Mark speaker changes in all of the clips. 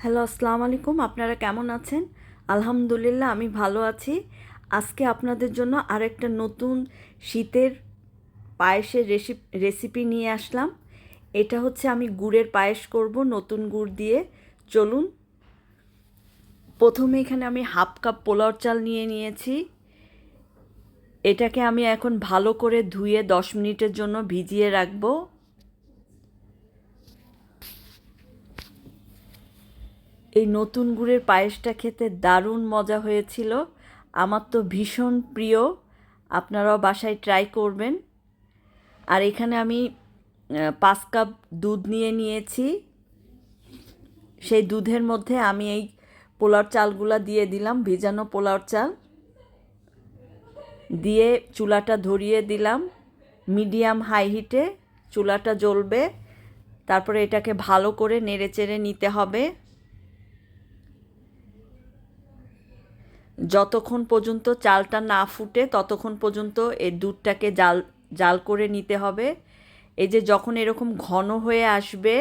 Speaker 1: Hello, আসসালামু আলাইকুম। আপনারা কেমন আছেন? আলহামদুলিল্লাহ আমি ভালো আছি। আজকে আপনাদের জন্য আরেকটা নতুন শীতের পায়েসের রেসিপি নিয়ে আসলাম। এটা হচ্ছে আমি গুড়ের পায়েস করব নতুন গুড় দিয়ে। চলুন, প্রথমে এখানে আমি হাফ কাপ পোলাওর চাল নিয়ে নিয়েছি। এটাকে আমি এখন ভালো করে ধুয়ে 10 মিনিটের জন্য ভিজিয়ে রাখবো। এই নতুন গুড়ের পায়েসটা খেতে দারুণ মজা হয়েছিল। আমার তো ভীষণ প্রিয়। আপনারাও বাসায় ট্রাই করবেন। আর এখানে আমি 5 কাপ দুধ নিয়ে নিয়েছি। সেই দুধের মধ্যে আমি এই পোলাওর চালগুলা দিয়ে দিলাম, ভিজানো পোলাওর চাল দিয়ে চুলাটা ধরিয়ে দিলাম। মিডিয়াম হাই হিটে চুলাটা জ্বলবে। তারপরে এটাকে ভালো করে নেড়েচেড়ে নিতে হবে যতক্ষণ পর্যন্ত চালটা না ফুটে, ততক্ষণ পর্যন্ত এই দুধটাকে জাল জাল করে নিতে হবে। এই যে যখন এরকম ঘন হয়ে আসবে,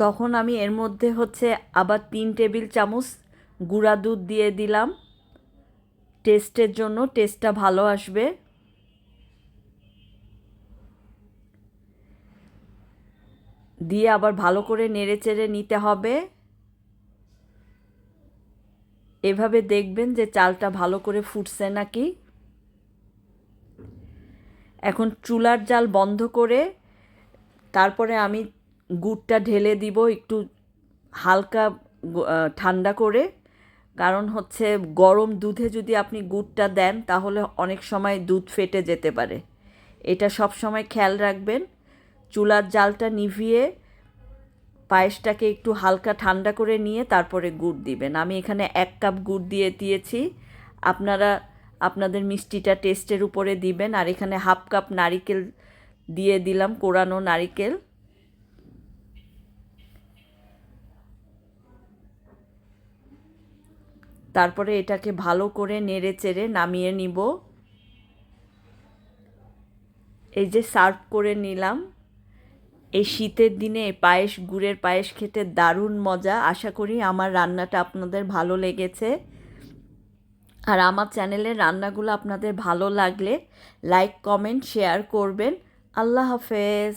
Speaker 1: তখন আমি এর মধ্যে আবার 3 টেবিল চামচ গুঁড়া দুধ দিয়ে দিলাম। টেস্টের জন্য, টেস্টটা ভালো আসবে। দিয়ে আবার ভালো করে নেড়েচেড়ে নিতে হবে। এভাবে দেখবেন যে চালটা ভালো করে ফুটছে নাকি। এখন চুলার জাল বন্ধ করে তারপরে আমি গুড়টা ঢেলে দিব একটু হালকা ঠান্ডা করে। কারণ গরম দুধে যদি আপনি গুড়টা দেন তাহলে অনেক সময় দুধ ফেটে যেতে পারে। এটা সব সময় খেয়াল রাখবেন। চুলার জালটা নিভিয়ে পায়েসটাকে একটু হালকা ঠান্ডা করে নিয়ে তারপরে গুড় দিবেন। আমি এখানে 1 কাপ গুড় দিয়েছি। আপনারা আপনাদের মিষ্টিটা টেস্টের উপরে দিবেন। আর এখানে হাফ কাপ নারিকেল দিয়ে দিলাম, কোরানো নারিকেল। তারপরে এটাকে ভালো করে নেড়েচেড়ে নামিয়ে নিব। এই যে সার্ভ করে নিলাম। এই শীতের দিনে পায়েস, গুড়ের পায়েস খেতে দারুণ মজা। আশা করি আমার রান্নাটা আপনাদের ভালো লেগেছে। আর আমার চ্যানেলের রান্নাগুলো আপনাদের ভালো লাগলে লাইক, কমেন্ট, শেয়ার করবেন। আল্লাহ হাফেজ।